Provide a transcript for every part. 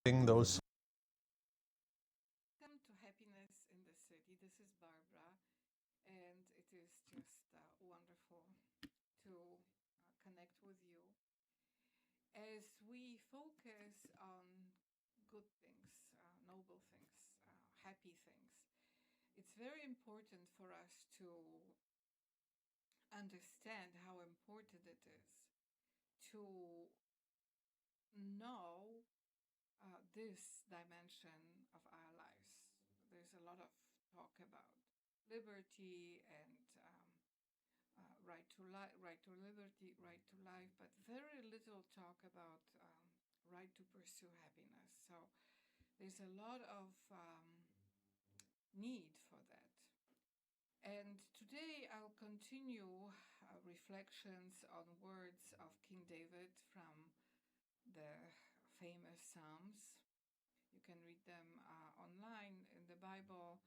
those. Welcome to Happiness in the City. This is Barbara, and it is just wonderful to connect with you as we focus on good things, noble things, happy things. It's very important for us to understand how important it is to know this dimension of our lives. There's a lot of talk about liberty and right to liberty, right to life, but very little talk about right to pursue happiness. So there's a lot of need for that. And today I'll continue reflections on words of King David from the famous Psalms. You can read them online in the Bible.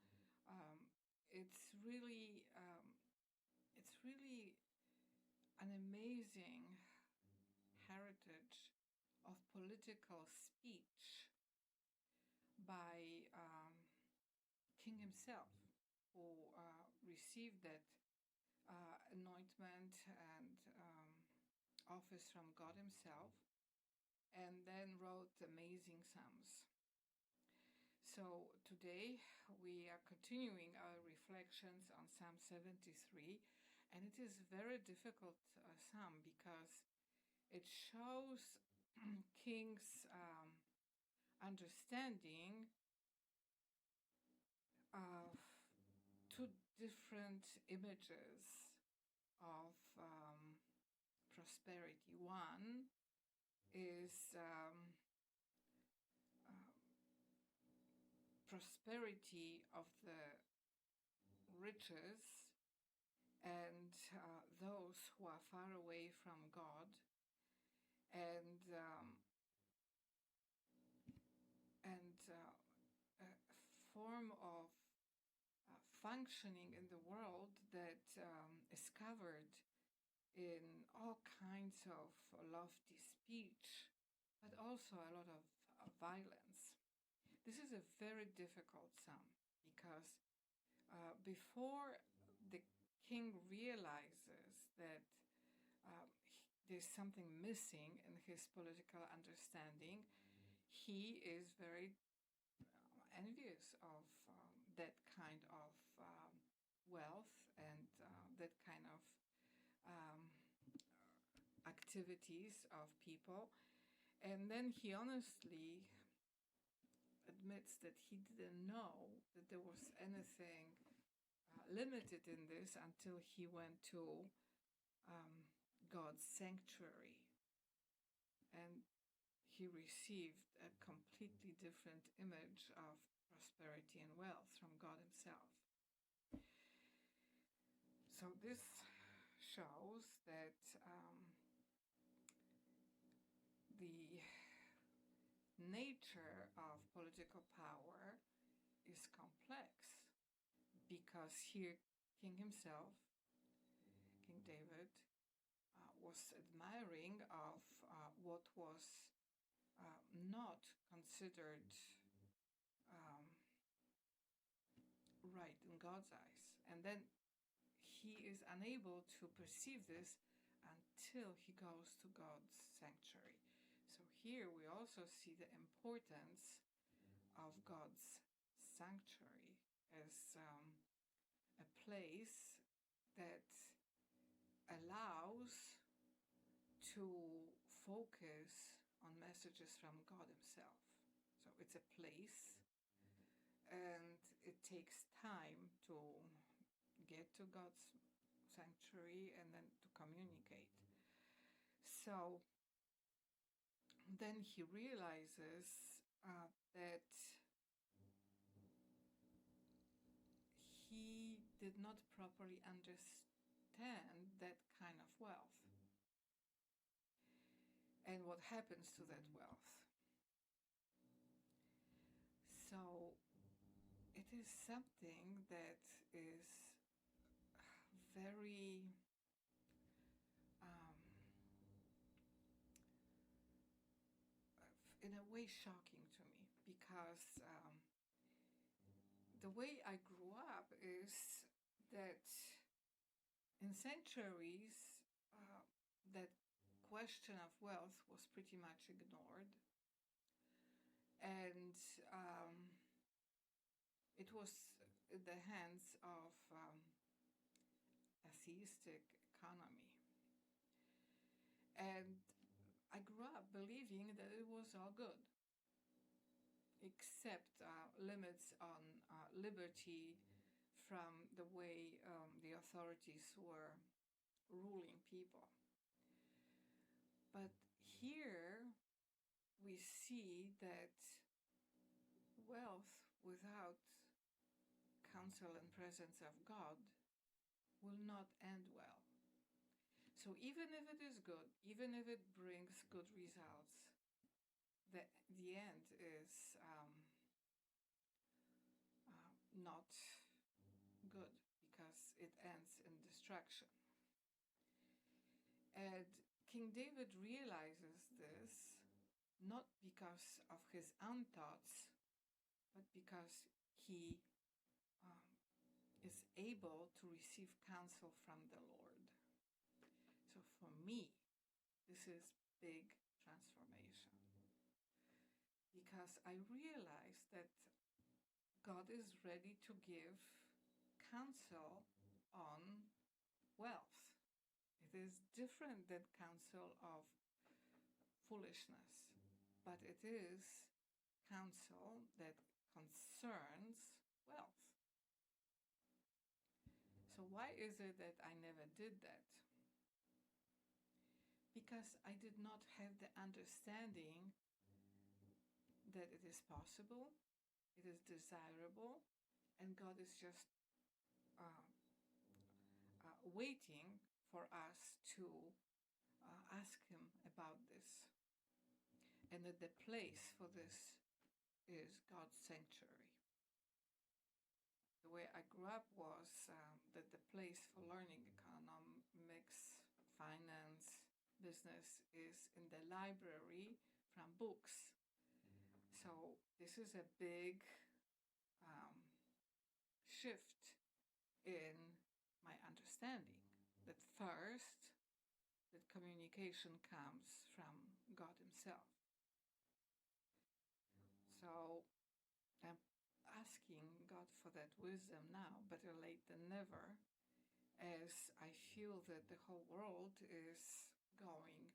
It's really an amazing heritage of political speech by King himself, who received that anointment and office from God himself, and then wrote amazing psalms. So today we are continuing our reflections on Psalm 73, and it is a very difficult psalm because it shows King's understanding of two different images of prosperity. One is prosperity of the riches and those who are far away from God, and a form of functioning in the world that is covered in all kinds of lofty speech, but also a lot of violence. This is a very difficult psalm because before the king realizes that there's something missing in his political understanding, he is very envious of that kind of wealth and that kind of activities of people. And then he honestly admits that he didn't know that there was anything limited in this until he went to God's sanctuary, and he received a completely different image of prosperity and wealth from God himself. So this shows that the nature of political power is complex, because here King himself, King David, was admiring of what was not considered right in God's eyes. And then he is unable to perceive this until he goes to God's sanctuary. So here we also see the importance of God's sanctuary as a place that allows to focus on messages from God himself. So it's a place, and it takes time to get to God's sanctuary and then to communicate. So then he realizes that he did not properly understand that kind of wealth and what happens to that wealth. So it is something that is very in a way shocking to me, because the way I grew up is that in centuries, that question of wealth was pretty much ignored. And it was in the hands of a theistic economy. And I grew up believing that it was all good, except limits on liberty from the way the authorities were ruling people. But here we see that wealth without counsel and presence of God will not end well. So even if it is good, even if it brings good results, the end is not good, because it ends in destruction. And King David realizes this not because of his own thoughts, but because he is able to receive counsel from the Lord. So for me, this is big transformation, because I realize that God is ready to give counsel on wealth. It is different than counsel of foolishness, but it is counsel that concerns wealth. So why is it that I never did that? Because I did not have the understanding that it is possible, it is desirable, and God is just waiting for us to ask Him about this. And that the place for this is God's sanctuary. The way I grew up was that the place for learning economics, finance, business is in the library from books. So this is a big shift in my understanding that first, that communication comes from God Himself. So I'm asking God for that wisdom now, better late than never, as I feel that the whole world is going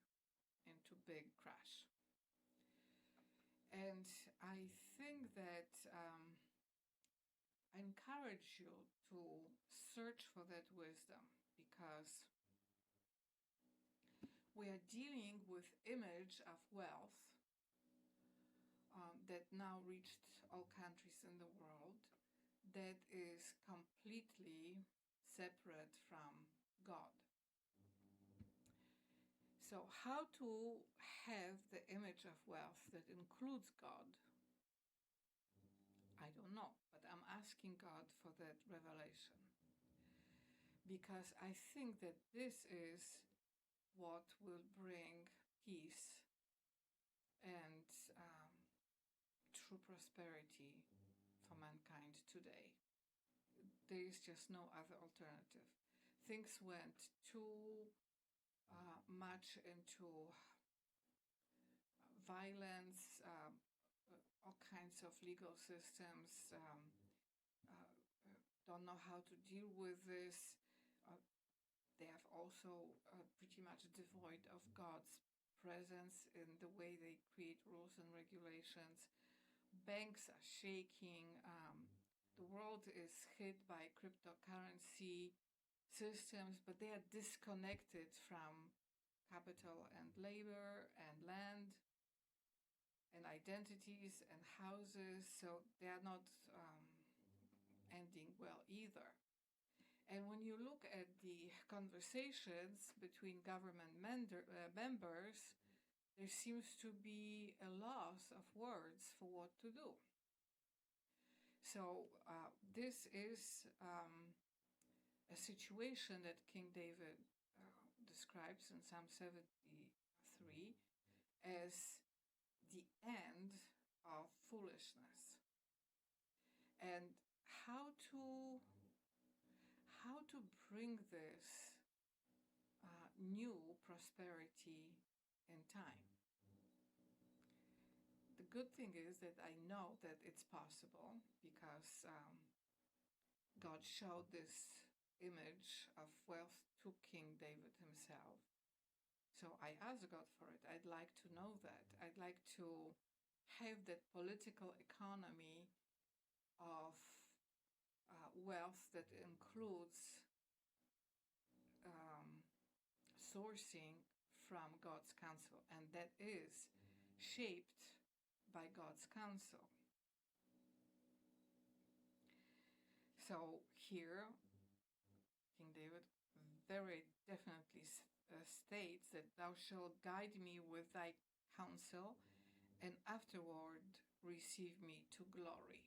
into big crash. And I think that I encourage you to search for that wisdom, because we are dealing with image of wealth that now reached all countries in the world, that is completely separate from God. So how to have the image of wealth that includes God? I don't know, but I'm asking God for that revelation, because I think that this is what will bring peace and true prosperity for mankind today. There is just no other alternative. Things went too much into violence, all kinds of legal systems don't know how to deal with this. They have also pretty much devoid of God's presence in the way they create rules and regulations. Banks are shaking. The world is hit by cryptocurrency systems, but they are disconnected from capital and labor and land and identities and houses, so they are not ending well either. And when you look at the conversations between government members, there seems to be a loss of words for what to do. So this is a situation that King David describes in Psalm 73 as the end of foolish foolishness, and how to bring this new prosperity in time. The good thing is that I know that it's possible because God showed this image of wealth to King David himself. So I asked God for it. I'd like to know that. I'd like to have that political economy of wealth that includes sourcing from God's counsel, and that is shaped by God's counsel. So here, King David very definitely states that thou shalt guide me with thy counsel, and afterward receive me to glory.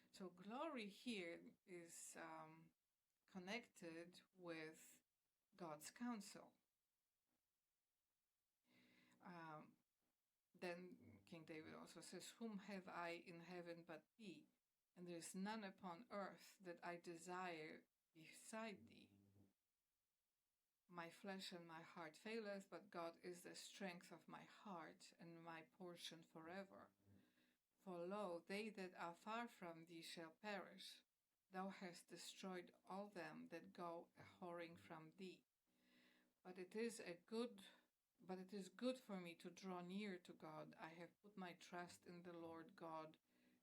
So glory here is connected with God's counsel. Then King David also says, whom have I in heaven but thee? And there is none upon earth that I desire beside thee. My flesh and my heart faileth, but God is the strength of my heart and my portion forever. For lo, they that are far from thee shall perish. Thou hast destroyed all them that go a-whoring from thee. But it is good for me to draw near to God. I have put my trust in the Lord God,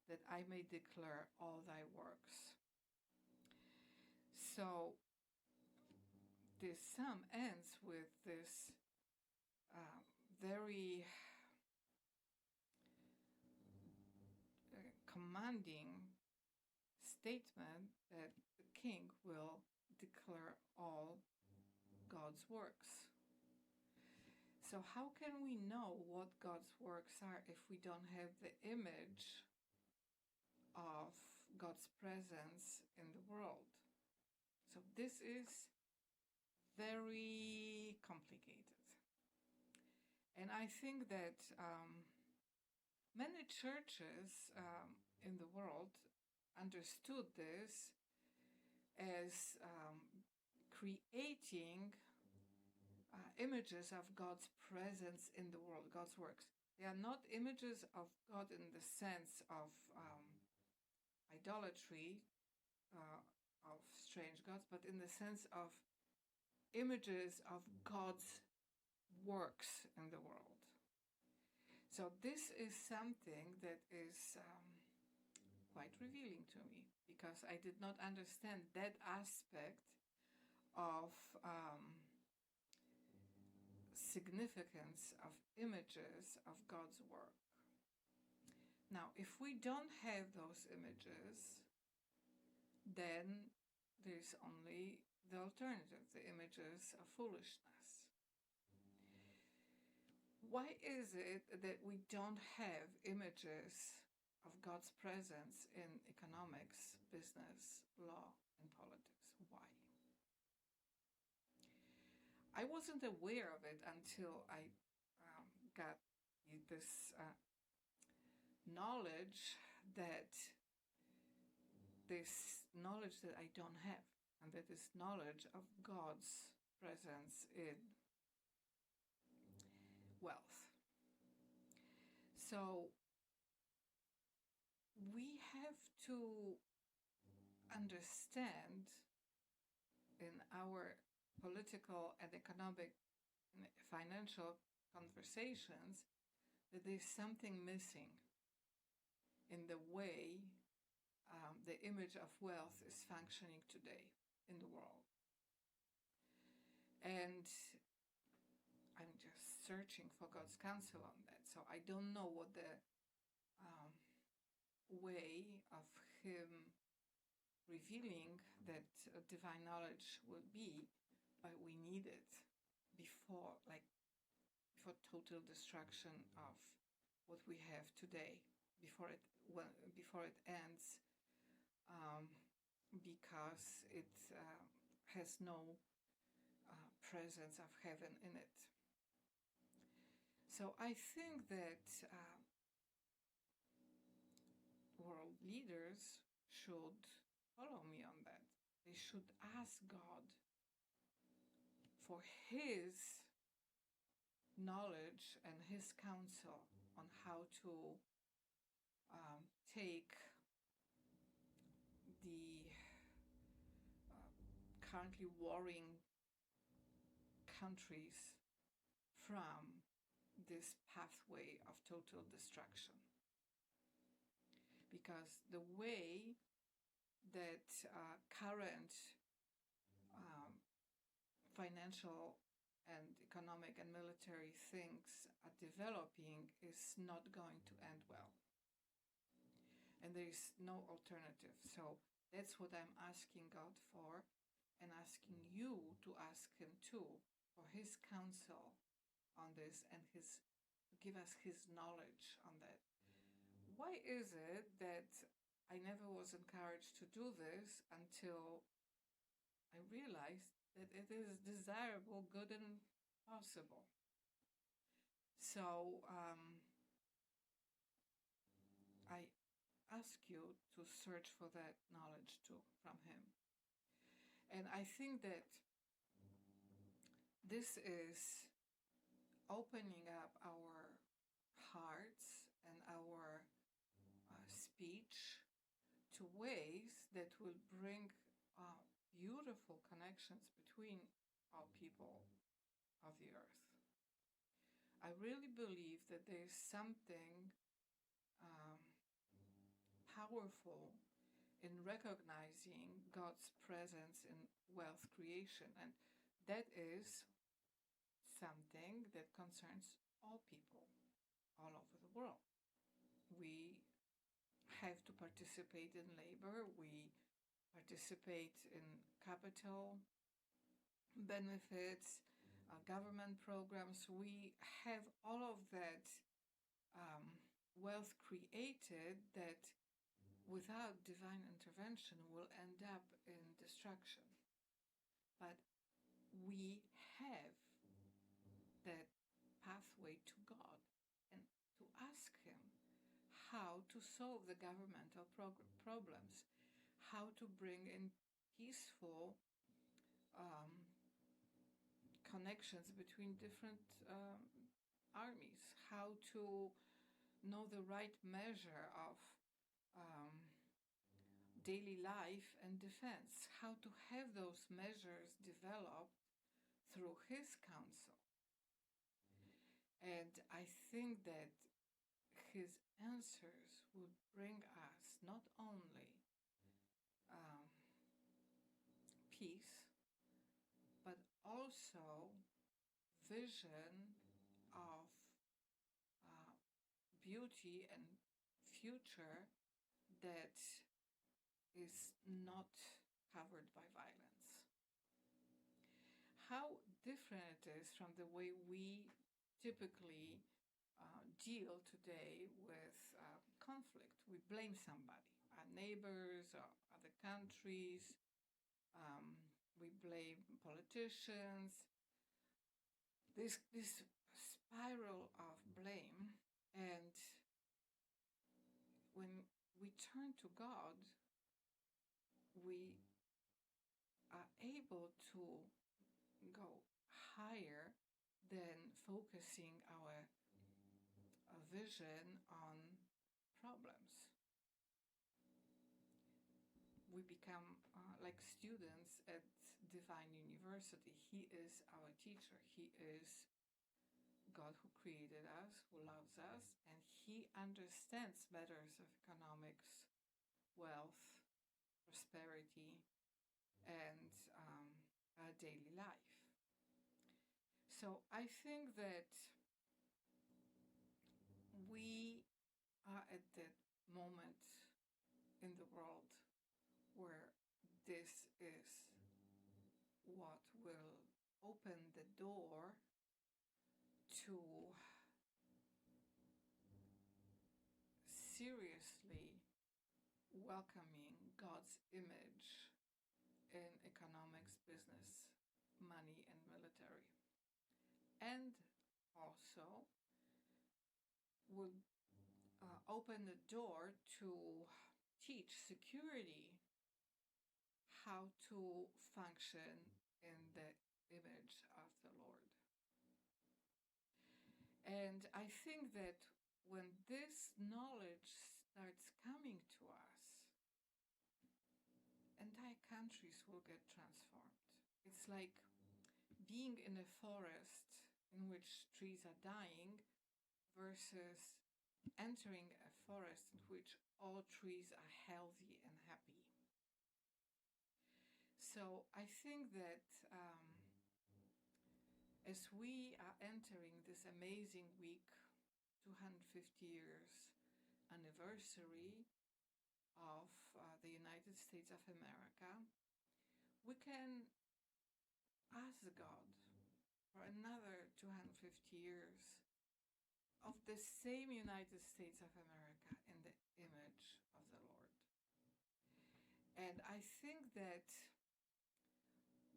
that I may declare all thy works. So this psalm ends with this very commanding statement that the king will declare all God's works. So how can we know what God's works are if we don't have the image of God's presence in the world? So this is very complicated. And I think that many churches in the world understood this as creating images of God's presence in the world, God's works. They are not images of God in the sense of idolatry, of strange gods, but in the sense of images of God's works in the world. So this is something that is quite revealing to me, because I did not understand that aspect of significance of images of God's work. Now, if we don't have those images, then there's only the alternative, the images of foolishness. Why is it that we don't have images of God's presence in economics, business, law, and politics? Why? I wasn't aware of it until I got this knowledge that I don't have, and that is knowledge of God's presence in wealth. So we have to understand in our political and economic and financial conversations that there's something missing in the way the image of wealth is functioning today in the world. And I'm just searching for God's counsel on that. So I don't know what the way of Him revealing that divine knowledge will be, but we need it before total destruction of what we have today, before it ends, because it has no presence of heaven in it. So I think that leaders should follow me on that. They should ask God for His knowledge and His counsel on how to take the currently warring countries from this pathway of total destruction. Because the way that current financial and economic and military things are developing is not going to end well. And there is no alternative. So that's what I'm asking God for, and asking you to ask Him too, for His counsel on this and to give us His knowledge on that. Why is it that I never was encouraged to do this until I realized that it is desirable, good, and possible? So I ask you to search for that knowledge too from Him. And I think that this is opening up our hearts and our speech to ways that will bring beautiful connections between all people of the earth. I really believe that there is something powerful in recognizing God's presence in wealth creation, and that is something that concerns all people all over the world. We have to participate in labor, we participate in capital benefits, government programs. We have all of that wealth created that without divine intervention will end up in destruction. But we have that pathway to God, and to ask Him how to solve the governmental problems, how to bring in peaceful connections between different armies, how to know the right measure of daily life and defense, how to have those measures developed through His counsel. And I think that His answers would bring us not only peace, but also vision of beauty and future that is not covered by violence. How different it is from the way we typically deal today with conflict. We blame somebody, our neighbors or other countries. We blame politicians. This spiral of blame, and when we turn to God, we are able to go higher than focusing our vision on problems. We become like students at Divine University. He is our teacher. He is God who created us, who loves us, and He understands matters of economics, wealth, prosperity, and our daily life. So I think that we are at that moment in the world where this is what will open the door to seriously welcoming God's image in economics, business, money, and military. And also will open the door to teach security how to function in the image of the Lord. And I think that when this knowledge starts coming to us, entire countries will get transformed. It's like being in a forest in which trees are dying versus entering a forest in which all trees are healthy and happy. So I think that as we are entering this amazing week, 250 years anniversary of the United States of America, we can ask God for another 250 years of the same United States of America in the image of the Lord. And I think that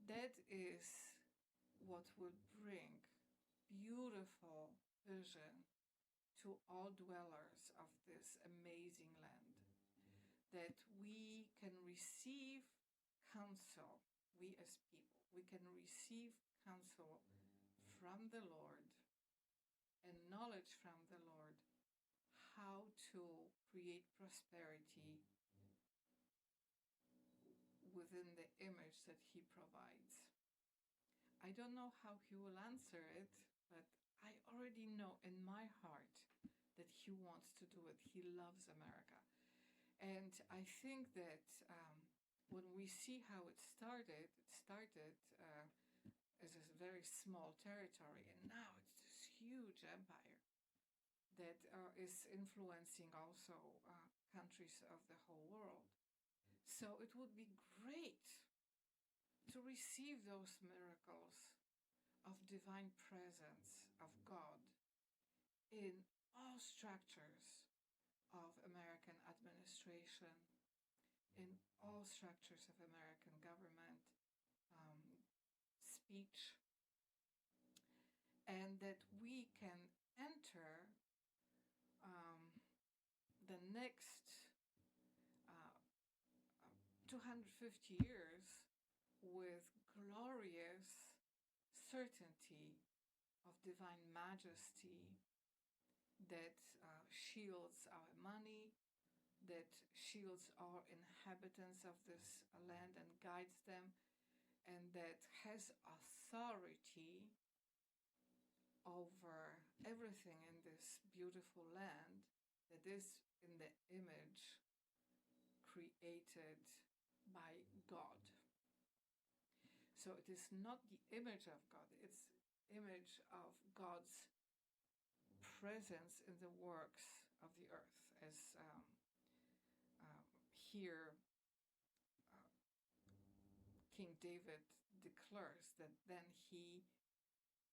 that is what will bring beautiful vision to all dwellers of this amazing land, that we can receive counsel, we as people, we can receive counsel from the Lord and knowledge from the Lord how to create prosperity within the image that He provides. I don't know how He will answer it, but I already know in my heart that He wants to do it. He loves America. And I think that when we see how it started as a very small territory, and now it's this huge empire that is influencing also countries of the whole world. So it would be great to receive those miracles of divine presence of God in all structures of American administration, in all structures of American government, speech, and that we can enter the next 250 years with glorious certainty of divine majesty that shields our money, that shields our inhabitants of this land and guides them, and that has authority over everything in this beautiful land that is in the image created by God. So it is not the image of God, it's image of God's presence in the works of the earth, as here King David declares that then he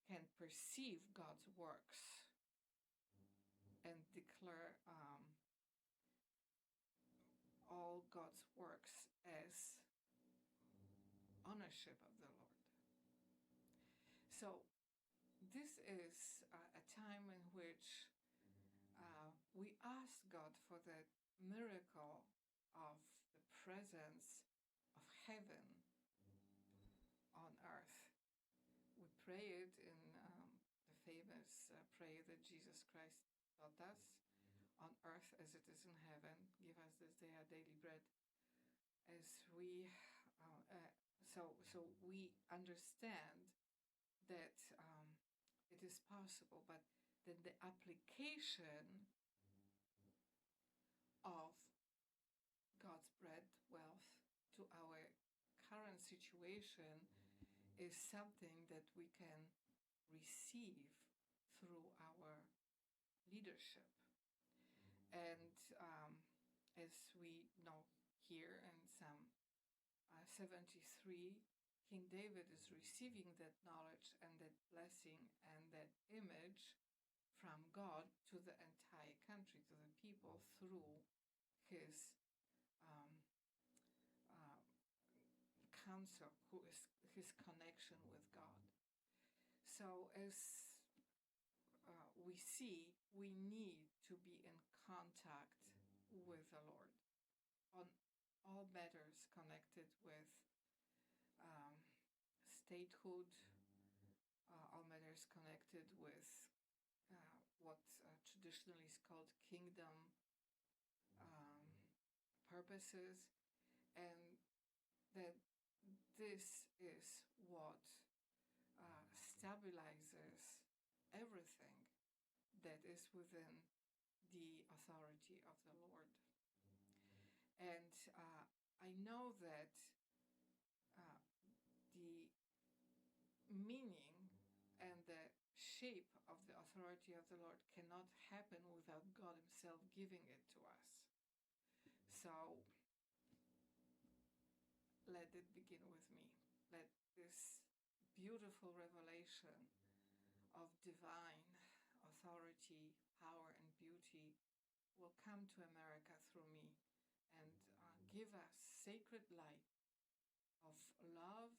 can perceive God's works and declare all God's works as ownership of the Lord. So this is a time in which we ask God for the miracle of the presence of heaven on earth. We pray it in the famous prayer that Jesus Christ taught us: on earth as it is in heaven, give us this day our daily bread. As we so we understand that it is possible, but then the application of God's bread, wealth, to our current situation is something that we can receive through our leadership. And as we know here in Psalm 73, King David is receiving that knowledge and that blessing and that image from God to the entire country, to the people, through his counsel, who is his connection with God. So as we see, we need to be in contact with the Lord all matters connected with statehood, all matters connected with what traditionally is called kingdom purposes, and that this is what stabilizes everything that is within the authority of the Lord. And I know that the meaning and the shape of the authority of the Lord cannot happen without God Himself giving it to us. So let it begin with me. Let this beautiful revelation of divine authority, power, and beauty will come to America through me and give us sacred light of love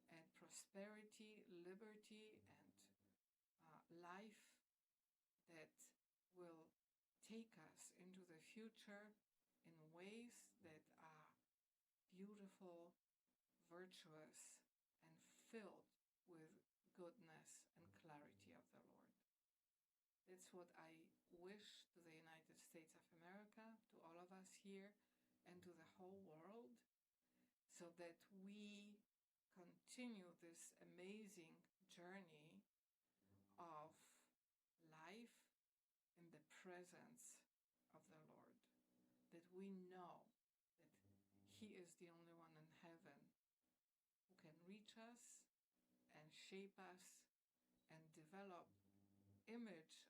and prosperity, liberty, and life that will take us into the future in ways that are beautiful, virtuous, and filled with goodness and clarity of the Lord. That's what I wish to the United States of America, to all of us here, and to the whole world, so that we continue this amazing journey of life in the presence of the Lord, that we know that He is the only one in heaven who can reach us and shape us and develop image